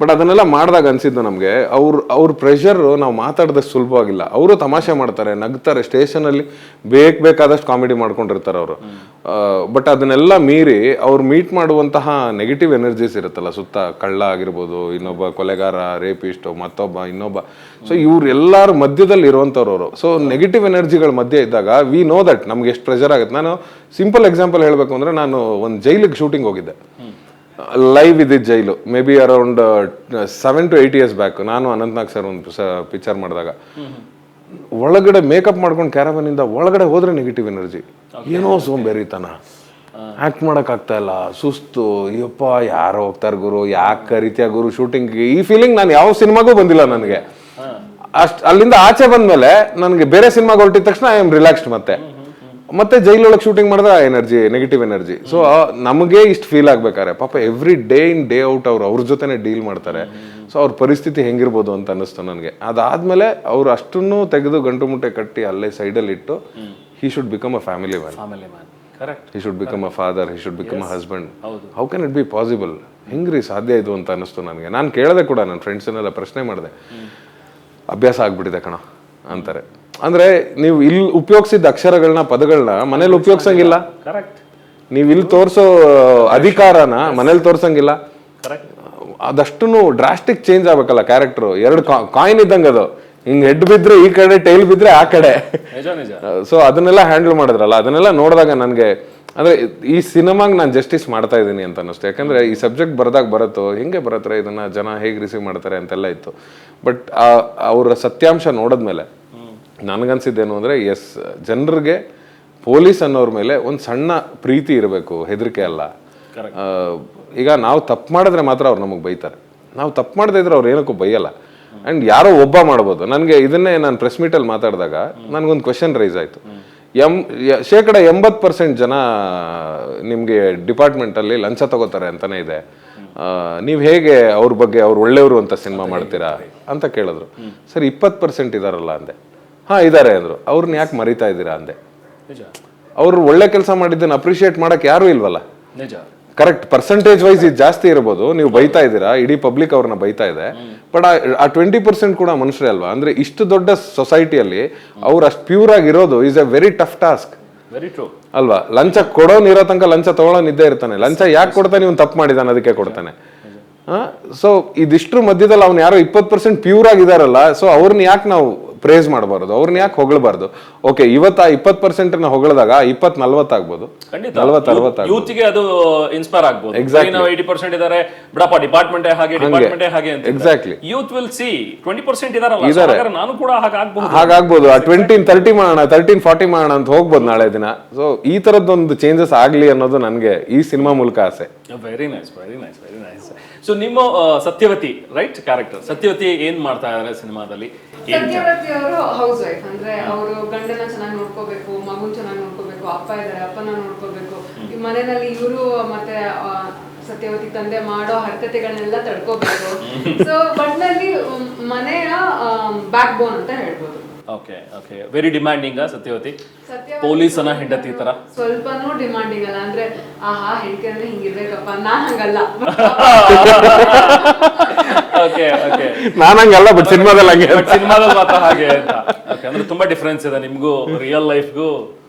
But ಅದನ್ನೆಲ್ಲ ಮಾಡಿದಾಗ ಅನ್ಸಿದ್ದು ನಮಗೆ ಅವ್ರ ಪ್ರೆಷರ್ ನಾವು ಮಾತಾಡಿದಷ್ಟು ಸುಲಭವಾಗಿಲ್ಲ. ಅವರು ತಮಾಷೆ ಮಾಡ್ತಾರೆ, ನಗ್ತಾರೆ, ಸ್ಟೇಷನಲ್ಲಿ ಬೇಕಾದಷ್ಟು ಕಾಮಿಡಿ ಮಾಡ್ಕೊಂಡಿರ್ತಾರೆ ಅವರು. ಬಟ್ ಅದನ್ನೆಲ್ಲ ಮೀರಿ ಅವ್ರು ಮೀಟ್ ಮಾಡುವಂತಹ ನೆಗೆಟಿವ್ ಎನರ್ಜೀಸ್ ಇರುತ್ತಲ್ಲ ಸುತ್ತ, ಕಳ್ಳ ಆಗಿರ್ಬೋದು, ಇನ್ನೊಬ್ಬ ಕೊಲೆಗಾರ, ರೇಪಿಸ್ಟ್, ಮತ್ತೊಬ್ಬ ಇನ್ನೊಬ್ಬ. ಸೊ ಇವ್ರೆಲ್ಲರ ಮಧ್ಯದಲ್ಲಿ ಇರುವಂಥವ್ರು ಅವರು. ಸೊ ನೆಗೆಟಿವ್ ಎನರ್ಜಿಗಳ ಮಧ್ಯೆ ಇದ್ದಾಗ ವಿ ನೋ ದಟ್ ನಮ್ಗೆ ಎಷ್ಟು ಪ್ರೆಷರ್ ಆಗುತ್ತೆ. ನಾನು ಸಿಂಪಲ್ ಎಕ್ಸಾಂಪಲ್ ಹೇಳಬೇಕು ಅಂದರೆ, ನಾನು ಒಂದು ಜೈಲಿಗೆ ಶೂಟಿಂಗ್ ಹೋಗಿದ್ದೆ, ಲೈವ್ ಇದ್ದಿದ್ದು jail. May be around 7 to 8 years back. ನಾನು ಅನಂತ್ನಾಗ್ ಸರ್ ಒಂದು ಪಿಕ್ಚರ್ ಮಾಡಿದಾಗ ಒಳಗಡೆ ಮೇಕಪ್ ಮಾಡ್ಕೊಂಡು ಕ್ಯಾರವನಿಂದ ಒಳಗಡೆ ಹೋದ್ರೆ ನೆಗೆಟಿವ್ ಎನರ್ಜಿ, ಏನೋ ಸೋಂಬೇರಿತನ, ಆಕ್ಟ್ ಮಾಡಕ್ ಆಗ್ತಾ ಇಲ್ಲ, ಸುಸ್ತು, ಅಯ್ಯಪ್ಪ ಯಾರೋ ಹೋಗ್ತಾರೆ ಗುರು, ಯಾಕೆ ಕರಿತೀಯ ಗುರು ಶೂಟಿಂಗ್ಗೆ, ಈ ಫೀಲಿಂಗ್ ನಾನು ಯಾವ ಸಿನಿಮಾಗೂ ಬಂದಿಲ್ಲ ನನಗೆ. ಅಲ್ಲಿಂದ ಆಚೆ ಬಂದ್ಮೇಲೆ ನನಗೆ ಬೇರೆ ಸಿನಿಮಾಗೆ ಹೊರಟಿದ ತಕ್ಷಣ ಐ ಆಮ್ ರಿಲ್ಯಾಕ್ಸ್ಡ್. ಮತ್ತೆ ಜೈಲೊಳಗೆ ಶೂಟಿಂಗ್ ಮಾಡಿದ್ರೆ ಎನರ್ಜಿ, ನೆಗೆಟಿವ್ ಎನರ್ಜಿ. ಸೊ ನಮಗೆ ಇಷ್ಟು ಫೀಲ್ ಆಗ್ಬೇಕಾರೆ ಪಾಪ every day in day out ಅವ್ರ ಜೊತೆನೆ ಡೀಲ್ ಮಾಡ್ತಾರೆ. ಸೊ ಅವ್ರ ಪರಿಸ್ಥಿತಿ ಹೆಂಗಿರ್ಬೋದು ಅಂತ ಅನ್ನಿಸ್ತು ನನಗೆ. ಅದಾದ್ಮೇಲೆ ಅವ್ರು ಅಷ್ಟನ್ನು ತೆಗೆದು ಗಂಟು ಮುಟ್ಟೆ ಕಟ್ಟಿ ಅಲ್ಲೇ ಸೈಡಲ್ಲಿ ಇಟ್ಟು, he should become a family man, he should become a father, he should become a husband. How can it be possible? ಹೆಂಗ್ರಿ ಸಾಧ್ಯ ಇದು ಅಂತ ಅನ್ನಿಸ್ತು ನನಗೆ. ನಾನು ಕೇಳಿದೆ ಕೂಡ, ನನ್ನ ಫ್ರೆಂಡ್ಸನ್ನೆಲ್ಲ ಪ್ರಶ್ನೆ ಮಾಡಿದೆ, ಅಭ್ಯಾಸ ಆಗ್ಬಿಟ್ಟಿದೆ ಕಣ ಅಂತಾರೆ. ಅಂದ್ರೆ ನೀವು ಇಲ್ಲಿ ಉಪಯೋಗಿಸಿದ ಅಕ್ಷರಗಳನ್ನ, ಪದಗಳನ್ನ ಮನೇಲಿ ಉಪಯೋಗಿಸಂಗಿಲ್ಲ. ನೀವು ಇಲ್ಲಿ ತೋರ್ಸೋ ಅಧಿಕಾರನ ಮನೇಲಿ ತೋರ್ಸಂಗಿಲ್ಲ. ಅದಷ್ಟು ಡ್ರಾಸ್ಟಿಕ್ ಚೇಂಜ್ ಆಗ್ಬೇಕಲ್ಲ ಕ್ಯಾರೆಕ್ಟರ್. 2 ಕಾಯಿನ್ ಇದ್ದಂಗೆ ಅದು, ಹಿಂಗ್ ಹೆಡ್ ಬಿದ್ರೆ ಈ ಕಡೆ, ಟೈಲ್ ಬಿದ್ರೆ ಆ ಕಡೆ. ಸೊ ಅದನ್ನೆಲ್ಲ ಹ್ಯಾಂಡಲ್ ಮಾಡಿದ್ರಲ್ಲ, ಅದನ್ನೆಲ್ಲ ನೋಡಿದಾಗ ನನಗೆ ಅಂದ್ರೆ ಈ ಸಿನಿಮಾಗ್ ನಾನು ಜಸ್ಟಿಸ್ ಮಾಡ್ತಾ ಇದ್ದೀನಿ ಅಂತ ಅನ್ನಿಸ್ತು. ಯಾಕಂದ್ರೆ ಈ ಸಬ್ಜೆಕ್ಟ್ ಬರುತ್ತೋ ಹೆಂಗೆ ಬರತ್ತಾರೆ, ಇದನ್ನ ಜನ ಹೇಗೆ ರಿಸೀವ್ ಮಾಡ್ತಾರೆ ಅಂತೆಲ್ಲ ಇತ್ತು. ಬಟ್ ಅವರ ಸತ್ಯಾಂಶ ನೋಡಿದ್ಮೇಲೆ ನನಗನ್ಸಿದ್ದೇನು ಅಂದರೆ, ಎಸ್, ಜನರಿಗೆ ಪೊಲೀಸ್ ಅನ್ನೋರ ಮೇಲೆ ಒಂದು ಸಣ್ಣ ಪ್ರೀತಿ ಇರಬೇಕು, ಹೆದರಿಕೆ ಅಲ್ಲ. ಈಗ ನಾವು ತಪ್ಪು ಮಾಡಿದ್ರೆ ಮಾತ್ರ ಅವ್ರು ನಮಗೆ ಬೈತಾರೆ, ನಾವು ತಪ್ಪು ಮಾಡದೇ ಇದ್ರೆ ಅವ್ರು ಏನಕ್ಕೂ ಬೈಯಲ್ಲ. ಆ್ಯಂಡ್ ಯಾರೋ ಒಬ್ಬ ಮಾಡ್ಬೋದು. ನನಗೆ ಇದನ್ನೇ ನಾನು ಪ್ರೆಸ್ ಮೀಟಲ್ಲಿ ಮಾತಾಡಿದಾಗ ನನಗೊಂದು ಕ್ವೆಶನ್ ರೈಸ್ ಆಯಿತು. 80% ಜನ ನಿಮಗೆ ಡಿಪಾರ್ಟ್ಮೆಂಟಲ್ಲಿ ಲಂಚ ತಗೋತಾರೆ ಅಂತಲೇ ಇದೆ, ನೀವು ಹೇಗೆ ಅವ್ರ ಬಗ್ಗೆ ಅವ್ರು ಒಳ್ಳೆಯವರು ಅಂತ ಸಿನಿಮಾ ಮಾಡ್ತೀರಾ ಅಂತ ಕೇಳಿದ್ರು. ಸರ್ 20% ಇದಾರಲ್ಲ ಅಂದೆ. ಹಾಂ ಇದ್ದಾರೆ ಅಂದರು. ಅವ್ರನ್ನ ಯಾಕೆ ಮರಿತಾ ಇದ್ದೀರಾ ಅಂದೆ. ಅವ್ರು ಒಳ್ಳೆ ಕೆಲಸ ಮಾಡಿದ್ದನ್ನು ಅಪ್ರಿಷಿಯೇಟ್ ಮಾಡಕ್ಕೆ ಯಾರೂ ಇಲ್ವಲ್ಲ. ಕರೆಕ್ಟ್, ಪರ್ಸೆಂಟೇಜ್ ವೈಸ್ ಇದು ಜಾಸ್ತಿ ಇರ್ಬೋದು, ನೀವು ಬೈತಾ ಇದ್ದೀರಾ, ಇಡೀ ಪಬ್ಲಿಕ್ ಅವ್ರನ್ನ ಬೈತಾ ಇದೆ. ಬಟ್ ಆ 20% ಕೂಡ ಮನುಷ್ಯರೇ ಅಲ್ವಾ? ಅಂದ್ರೆ ಇಷ್ಟು ದೊಡ್ಡ ಸೊಸೈಟಿಯಲ್ಲಿ ಅವ್ರು ಅಷ್ಟು ಪ್ಯೂರ್ ಆಗಿರೋದು is A very tough task. Very true ಅಲ್ವಾ? ಲಂಚ ಕೊಡೋನ್ ಇರೋ ತನಕ ಲಂಚ ತಗೊಳ್ಳೋನ್ ಇದ್ದೇ ಇರ್ತಾನೆ. ಲಂಚ ಯಾಕೆ ಕೊಡ್ತಾನೆ? ಇವ್ನು ತಪ್ಪು ಮಾಡಿದಾನೆ ಅದಕ್ಕೆ ಕೊಡ್ತಾನೆ. ಸೊ ಇದಿಷ್ಟ್ರ ಮಧ್ಯದಲ್ಲಿ ಅವ್ನು ಯಾರೋ 20% ಪ್ಯೂರ್ ಆಗಿದಾರಲ್ಲ, ಸೊ ಅವ್ರನ್ನ ಯಾಕೆ ನಾವು ಪ್ರೇಸ್ ಮಾಡಬಾರ್ದು, ಅವ್ರನ್ನ ಯಾಕೆ ಹೊಗಳಬಾರ್ದು? ಓಕೆ, ಇವತ್ತು ಆ 20% ಹೊಗಳಿದಾಗ 20-40 ಆಗ್ಬೋದು, 40-60 ಯೂತ್ಗೆ ಅದು ಇನ್ಸ್ಪೈರ್ ಆಗ್ಬೋದು. ಎಕ್ಸಾಕ್ಟ್ಲಿ. 80% ಇದಾರೆ ಬಿಡಪ್ಪ, ಡಿಪಾರ್ಟ್ಮೆಂಟ್ ಹಾಗೆ ಅಂತ. ಎಕ್ಸಾಕ್ಟ್ಲಿ. ಯೂತ್ ವಿಲ್ ಸಿ 20% ಇದಾರಲ್ಲ, ನಾನು ಕೂಡ ಹಾಗಾಗ್ಬೋದು. ಆ 20-30 ಮಾಡೋಣ, 13-40 ಮಾಡೋಣ ಅಂತ ಹೋಗ್ಬೋದು ನಾಳೆ ದಿನ. ಸೊ ಈ ತರದ್ದೊಂದು ಚೇಂಜಸ್ ಆಗ್ಲಿ ಅನ್ನೋದು ನನಗೆ ಈ ಸಿನಿಮಾ ಮೂಲಕ ಆಸೆ. Very nice, very nice, very nice. So ನಿಮ್ಮ ಸತ್ಯವತಿ ರೈಟ್ ಕ್ಯಾರೆಕ್ಟರ್, ಸತ್ಯವತಿ ಏನ್ ಮಾಡ್ತಾ ಇದಾರೆ ಸಿನಿಮಾದಲ್ಲಿ? ಸತ್ಯವತಿ ಅವರು ಹೌಸ್ ವೈಫ್. ಅಂದ್ರೆ ಅವರು ಗಂಡನ ಚೆನ್ನಾಗಿ ನೋಡ್ಕೋಬೇಕು, ಮಗುನ್ ಚೆನ್ನಾಗಿ ನೋಡ್ಕೋಬೇಕು, ಅಪ್ಪ ಇದಾರೆ ಅಪ್ಪನ ನೋಡ್ಕೋಬೇಕು, ಈ ಮನೆಯಲ್ಲಿ ಇವರು ಮತ್ತೆ ಸತ್ಯವತಿ ತಂದೆ ಮಾಡೋ ಹರಕತೆಗಳನ್ನೆಲ್ಲ ತಡ್ಕೋಬೇಕು. ಸೊ ಒಟ್ನಲ್ಲಿ ಮನೆಯ ಬ್ಯಾಕ್ ಬೋನ್ ಅಂತ ಹೇಳ್ಬೋದು. Okay okay, very demanding Satyavati. ಪೊಲೀಸನ ಹೆಂಡತಿ ತರ ಸ್ವಲ್ಪನೂ ಡಿಮಾಂಡಿಂಗ್ ಅಲ್ಲ. ಅಂದ್ರೆ ಆಹಾ ಹೆಂಡತಿ ಅಂದ್ರೆ ಹಿಂಗಿರ್ಬೇಕಪ್ಪ, ನಾನ್ ಹಂಗಲ್ಲ. ಓಕೆ ಓಕೆ, ನಾನು ಹಂಗಲ್ಲ, ಬಟ್ ಸಿನಿಮಾದಲ್ಲಿ ಮಾತ್ರ ಹಾಗೆ ಅಂತ. ಓಕೆ, ಅಂದ್ರೆ ತುಂಬಾ ಡಿಫ್ರೆನ್ಸ್ ಇದೆ ನಿಮ್ಗೂ ರಿಯಲ್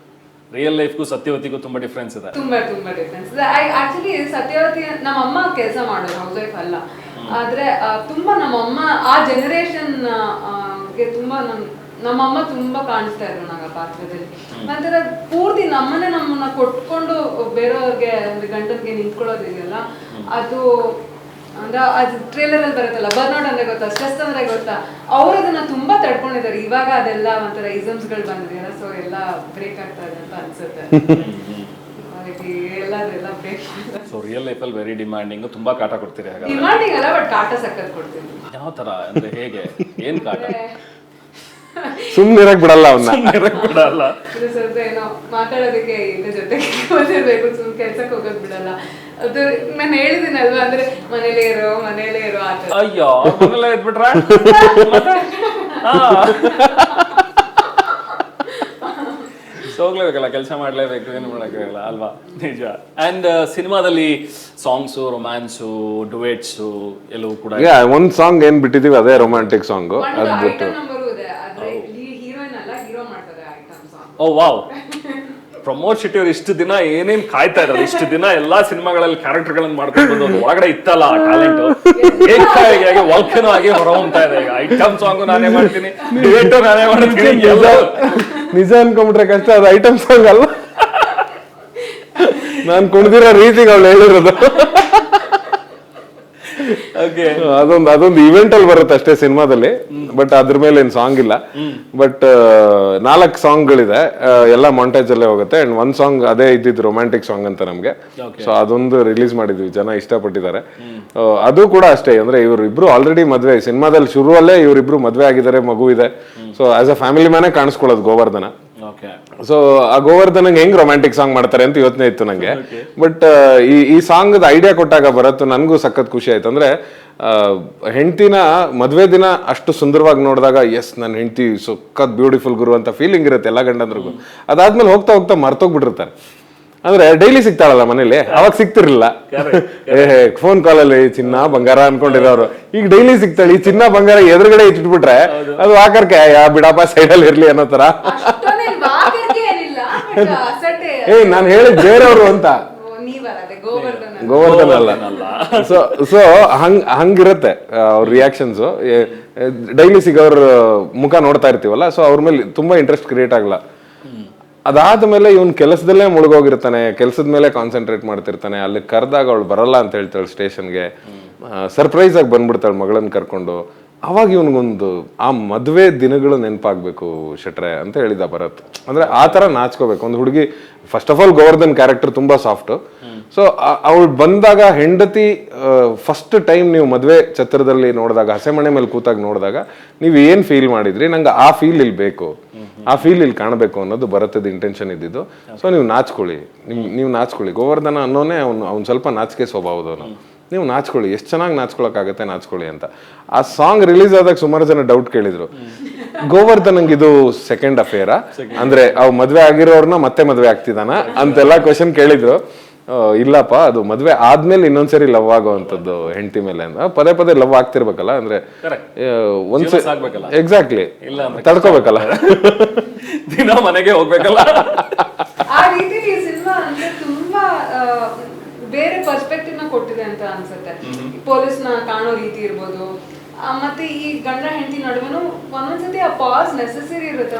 ಲೈಫ್ಗೂ ಸತ್ಯವತಿಗೂ ತುಂಬಾ ಡಿಫ್ರೆನ್ಸ್ ಇದೆ. ತುಂಬಾ ಡಿಫ್ರೆನ್ಸ್ ಇದೆ. ಆಕ್ಚುಲಿ ಸತ್ಯವತಿ ನಮ್ಮ ಅಮ್ಮ ಕೆಲಸ ಮಾಡೋದು, ಹೌಸ್ ವೈಫ್ ಅಲ್ಲ. ಆದ್ರೆ ತುಂಬಾ ನಮ್ಮಮ್ಮ ಆ ಜನರೇಷನ್ ಗೆ ತುಂಬಾ ನಮ್ಮಮ್ಮ ತುಂಬಾ ಕಾಣಿಸ್ತಾ ಇದ್ರು ನಂಗೆ ಪಾತ್ರದಲ್ಲಿ. ನಂತರ ಪೂರ್ತಿ ನಮ್ಮನ್ನ ಕೊಟ್ಕೊಂಡು ಬೇರೆಯವ್ರಿಗೆ ಅಂದ್ರೆ ಗಂಡನ್ಗೆ ನಿಂತ್ಕೊಳ್ಳೋದಿದೆಯಲ್ಲ, ಅದು ಅಂದ್ರೆ ಅದು ಟ್ರೇಲರ್ ಅಲ್ಲಿ ಬರುತ್ತಲ್ಲ, ಬರ್ನೌಟ್ ಅಂದ್ರೆ ಗೊತ್ತಾ, ಸ್ಟ್ರೆಸ್ ಅಂದ್ರೆ ಗೊತ್ತಾ, ಅವ್ರು ಅದನ್ನ ತುಂಬಾ ತಡ್ಕೊಂಡಿದ್ದಾರೆ. ಇವಾಗ ಅದೆಲ್ಲ ಒಂಥರ ಇಸಮ್ಸ್ ಗಳು ಬಂದಿದೆಯಲ್ಲ, ಸೊ ಎಲ್ಲ ಬ್ರೇಕ್ ಆಗ್ತಾ ಇದೆ ಅಂತ ಅನ್ಸುತ್ತೆ. ಎಲ್ಲ ಬ್ರೇಕ್. ಸೊ ರಿಯಲ್ ಲೈಫ್ ಅಲ್ಲಿ ವೆರಿ ಡಿಮ್ಯಾಂಡಿಂಗ್, ತುಂಬಾ ಕಾಟ ಕೊಡ್ತೀರಿ. ಹಾಗಾದ್ರೆ ಡಿಮಾಂಡಿಂಗ್ ಅಲ್ಲ, ಬಟ್ ಕಾಟ ಸಕ್ಕತ್ ಕೊಡ್ತೀನಿ. ಯಾವ ತರ ಅಂದ್ರೆ ಹೇಗೆ, ಏನ್ ಕಾಟ? ಸುಮ್ಮನಿರಕ್ ಬಿಡಲ್ಲ ಅವನ್ನ. ಸ್ವಲ್ಪ ಏನೋ ಮಾತಾಡೋದಕ್ಕೆ ಇದ್ರ ಜೊತೆಗೆ ಓದಿರ್ಬೇಕು, ಸುಮ್ ಕೆಲ್ಸಕ್ಕೆ ಹೋಗೋದ್ ಬಿಡಲ್ಲ. ಅದು ನಾನು ಹೇಳಿದಿನಲ್ವಾ, ಅಂದ್ರೆ ಮನೇಲೇ ಇರೋ ಆತರ. ಅಯ್ಯೋ, ಮನೇಲೆ ಇದ್ಬಿಟ್ರ ಹೋಗ್ಲೇಬೇಕಲ್ಲ, ಕೆಲಸ ಮಾಡ್ಲೇಬೇಕು, ಏನು ಮಾಡೋಕ್ಕಾಗಲ್ಲ ಅಲ್ವಾ? ನಿಜ. ಅಂಡ್ ಸಿನಿಮಾದಲ್ಲಿ ಸಾಂಗ್ಸು, ರೊಮ್ಯಾನ್ಸು, ಡುವೆಟ್ಸು ಎಲ್ಲವೂ ಕೂಡ ಒಂದ್ ಸಾಂಗ್ ಏನ್ ಬಿಟ್ಟಿದೀವಿ ಅದೇ ರೊಮ್ಯಾಂಟಿಕ್ ಸಾಂಗ್. ಒಂದು ಐಟಮ್ ನಂಬರು ಇದೆ, ಆದ್ರೆ ಹೀರೋಯಿನ್ ಅಲ್ಲ, ಹೀರೋ ಮಾಡ್ತಾರೆ ಐಟಮ್ ಸಾಂಗ್. ಓ ವಾವ್. ಪ್ರಮೋದ್ ಶೆಟ್ಟಿ ಅವ್ರು ಇಷ್ಟು ದಿನ ಏನೇನ್ ಕಾಯ್ತಾ ಇದ್ದಾರೆ, ಇಷ್ಟು ದಿನ ಎಲ್ಲಾ ಸಿನಿಮಾಗಳಲ್ಲಿ ಕ್ಯಾರೆಕ್ಟರ್ಗಳನ್ನ ಮಾಡ್ಕೊಂಡು ಬಂದು ಒಳಗಡೆ ಇತ್ತಲ್ಲ ಆ ಟ್ಯಾಲೆಂಟ್ ಏಕಾಗಿ ವಾಲ್ಕನೋ ಆಗಿ ಹೊರ ಹೊಮ್ತಾ ಇದೆ. ಈಗ ಐಟಮ್ ಸಾಂಗು ನಾನೇ ಮಾಡ್ತೀನಿ, ಡುಯೆಟ್ಟು ನಾನೇ ಮಾಡ್ತೀನಿ, ನಿಜ ಅನ್ಕೊಂಡ್ಬಿಟ್ರೆ ಕಷ್ಟ. ಅದು ಐಟಮ್ ಸಾಂಗ್ ಅಲ್ಲ, ನಾನ್ ಕುಣಿದಿರೋ ರೀತಿಗೆ ಅವ್ಳು ಹೇಳಿರೋದು. ಅದೊಂದು ಇವೆಂಟ್ ಅಲ್ಲಿ ಬರುತ್ತೆ ಅಷ್ಟೇ ಸಿನಿಮಾದಲ್ಲಿ, ಬಟ್ ಅದ್ರ ಮೇಲೆ ಏನ್ ಸಾಂಗ್ ಇಲ್ಲ. ಬಟ್ 4 ಸಾಂಗ್ಗಳಿದೆ, ಎಲ್ಲ ಮಾಂಟೇಜ್ ಅಲ್ಲೇ ಹೋಗುತ್ತೆ. ಅಂಡ್ ಒಂದ್ ಸಾಂಗ್ ಅದೇ ಇದ್ದಿದ್ದು ರೊಮ್ಯಾಂಟಿಕ್ ಸಾಂಗ್ ಅಂತ ನಮ್ಗೆ. ಸೊ ಅದೊಂದು ರಿಲೀಸ್ ಮಾಡಿದ್ವಿ, ಜನ ಇಷ್ಟಪಟ್ಟಿದ್ದಾರೆ. ಅದು ಕೂಡ ಅಷ್ಟೇ, ಅಂದ್ರೆ ಇವ್ರಿಬ್ರು ಆಲ್ರೆಡಿ ಮದ್ವೆ, ಸಿನಿಮಾದಲ್ಲಿ ಶುರುವಲ್ಲೇ ಇವರಿಬ್ರು ಮದ್ವೆ ಆಗಿದ್ದಾರೆ, ಮಗು ಇದೆ. ಸೊ ಆಸ್ ಅ ಫ್ಯಾಮಿಲಿ ಮ್ಯಾನೇ ಕಾಣಿಸ್ಕೊಳ್ಳೋದು ಗೋವರ್ಧನ. ಸೊ ಆ ಗೋವರ್ಧನಂಗೆ ಹೆಂಗ್ ರೊಮ್ಯಾಂಟಿಕ್ ಸಾಂಗ್ ಮಾಡ್ತಾರೆ ಅಂತ ಯೋಚನೆ ಇತ್ತು ನಂಗೆ. ಬಟ್ ಈ ಸಾಂಗ್ ಐಡಿಯಾ ಕೊಟ್ಟಾಗ ಬರತ್ತು ನನ್ಗೂ ಸಖತ್ ಖುಷಿ ಆಯ್ತು. ಅಂದ್ರೆ ಹೆಂಡತಿನ ಮದ್ವೆ ದಿನ ಅಷ್ಟು ಸುಂದರವಾಗಿ ನೋಡಿದಾಗ ಎಸ್ ನನ್ನ ಹೆಂಡತಿ ಸಖತ್ ಬ್ಯೂಟಿಫುಲ್ ಗುರು ಅಂತ ಫೀಲಿಂಗ್ ಇರುತ್ತೆ ಎಲ್ಲ ಗಂಡಂದ್ರಿಗೂ. ಅದಾದ್ಮೇಲೆ ಹೋಗ್ತಾ ಹೋಗ್ತಾ ಮರ್ತೋಗ್ಬಿಟ್ಟಿರ್ತಾರೆ. ಅಂದ್ರೆ ಡೈಲಿ ಸಿಗ್ತಾಳಲ್ಲ ಮನೇಲಿ, ಅವಾಗ ಸಿಗ್ತಿರ್ಲಿಲ್ಲ. ಫೋನ್ ಕಾಲಲ್ಲಿ ಚಿನ್ನ ಬಂಗಾರ ಅನ್ಕೊಂಡಿರೋರು ಈಗ ಡೈಲಿ ಸಿಗ್ತಾಳೆ. ಈ ಚಿನ್ನ ಬಂಗಾರ ಎದುರುಗಡೆ ಇಟ್ಬಿಟ್ರೆ ಅದು ವಾಕರ್ಕೆ ಬಿಡಪ್ಪ ಸೈಡಲ್ಲಿ ಇರ್ಲಿ ಅನ್ನೋ ತರ. ನಾನ್ ಹೇಳಿದ್ ಬೇರೆಯವರು ಅಂತ, ಗೋವರ್ಧನ್ ಅಲ್ಲ. ಸೊ ಹಂಗಿರತ್ತೆ ಅವ್ರ ರಿಯಾಕ್ಷನ್ಸ್. ಡೈಲಿ ಸಿಗೋರ್ ಮುಖ ನೋಡ್ತಾ ಇರ್ತೀವಲ್ಲ, ಸೊ ಅವ್ರ ಮೇಲೆ ತುಂಬಾ ಇಂಟ್ರೆಸ್ಟ್ ಕ್ರಿಯೇಟ್ ಆಗಲ್ಲ. ಅದಾದ್ಮೇಲೆ ಇವನ್ ಕೆಲಸದಲ್ಲೇ ಮುಳುಗೋಗಿರ್ತಾನೆ, ಕೆಲಸದ ಮೇಲೆ ಕಾನ್ಸಂಟ್ರೇಟ್ ಮಾಡ್ತಿರ್ತಾನೆ. ಅಲ್ಲಿ ಕರೆದಾಗ ಅವಳು ಬರಲ್ಲ ಅಂತ ಹೇಳ್ತಾಳೆ ಸ್ಟೇಷನ್ಗೆ. ಸರ್ಪ್ರೈಸ್ ಆಗಿ ಬಂದ್ಬಿಡ್ತಾಳೆ ಮಗಳನ್ನ ಕರ್ಕೊಂಡು. ಅವಾಗ ಇವನ್ಗೊಂದು ಆ ಮದ್ವೆ ದಿನಗಳು ನೆನಪಾಗ್ಬೇಕು ಶೆಟ್ರೆ ಅಂತ ಹೇಳಿದ ಭರತ್. ಅಂದ್ರೆ ಆ ತರ ನಾಚ್ಕೋಬೇಕು ಒಂದು ಹುಡುಗಿ. First of all Govardhan character ತುಂಬಾ ಸಾಫ್ಟ್. ಸೊ ಅವಳು ಬಂದಾಗ ಹೆಂಡತಿ ಫಸ್ಟ್ ಟೈಮ್ ನೀವು ಮದ್ವೆ ಛತ್ರದಲ್ಲಿ ನೋಡಿದಾಗ, ಹಸೆಮಣೆ ಮೇಲೆ ಕೂತಾಗ ನೋಡಿದಾಗ ನೀವು ಏನ್ ಫೀಲ್ ಮಾಡಿದ್ರಿ, ನಂಗೆ ಆ ಫೀಲ್ ಇಲ್ಲಿ ಬೇಕು, ಆ ಫೀಲ್ ಇಲ್ಲಿ ಕಾಣಬೇಕು ಅನ್ನೋದು ಭರತದ ಇಂಟೆನ್ಷನ್ ಇದ್ದಿದ್ದು. ಸೊ ನೀವು ನಾಚ್ಕೊಳ್ಳಿ, ನೀವು ನಾಚ್ಕೊಳ್ಳಿ. ಗೋವರ್ಧನ ಅನ್ನೋನೇ ಅವ್ನು ಸ್ವಲ್ಪ ನಾಚಿಕೆ ಸ್ವಭಾವದವನು. ನೀವು ನಾಚ್ಕೊಳ್ಳಿ, ಎಷ್ಟು ಚೆನ್ನಾಗಿ ನಾಚ್ಕೊಳಕ್ಕಾಗತ್ತೆ ನಾಚ್ಕೊಳ್ಳಿ ಅಂತ. ಆ ಸಾಂಗ್ ರಿಲೀಸ್ ಆದಾಗ ಸುಮಾರು ಜನ ಡೌಟ್ ಕೇಳಿದ್ರು, ಗೋವರ್ಧನಂಗೆ ಇದು ಸೆಕೆಂಡ್ ಅಫೇರಾ, ಅಂದ್ರೆ ಅವ್ ಮದ್ವೆ ಆಗಿರೋರ್ನ ಮತ್ತೆ ಮದ್ವೆ ಆಗ್ತಿದಾನ ಅಂತೆಲ್ಲ ಕ್ವಶನ್ ಕೇಳಿದ್ರು. ಇಲ್ಲಪ್ಪ, ಅದು ಮದ್ವೆ ಆದ್ಮೇಲೆ ಇನ್ನೊಂದ್ಸರಿ ಲವ್ ಆಗೋವಂಥದ್ದು ಹೆಂಡತಿ ಮೇಲೆ. ಪದೇ ಪದೇ ಲವ್ ಆಗ್ತಿರ್ಬೇಕಲ್ಲ, ಅಂದ್ರೆ ಎಕ್ಸಾಕ್ಟ್ಲಿ ತಡ್ಕೋಬೇಕಲ್ಲ, ದಿನ ಮನೆಗೆ ಹೋಗ್ಬೇಕಲ್ಲ. ಆ ರೀತಿ ಈ ಸಿನಿಮಾ ಅಂದ್ರೆ ತುಂಬಾ ಬೇರೆ ಪರ್ಸ್ಪೆಕ್ಟಿವ್ ನ ಕೊಟ್ಟಿದೆ ಅಂತ ಅನ್ಸುತ್ತೆ. ಪೊಲೀಸ್ ನ ಕಾಣೋ ರೀತಿ ಇರ್ಬೋದು, ಮತ್ತೆ ಈ ಗಂಡ ಹೆಂಡತಿ ನಡುವೆನೂ ಒಂದೊಂದ್ಸತಿ ಆ ಪಾಸ್ ನೆಸೆಸರಿ ಇರುತ್ತೆ.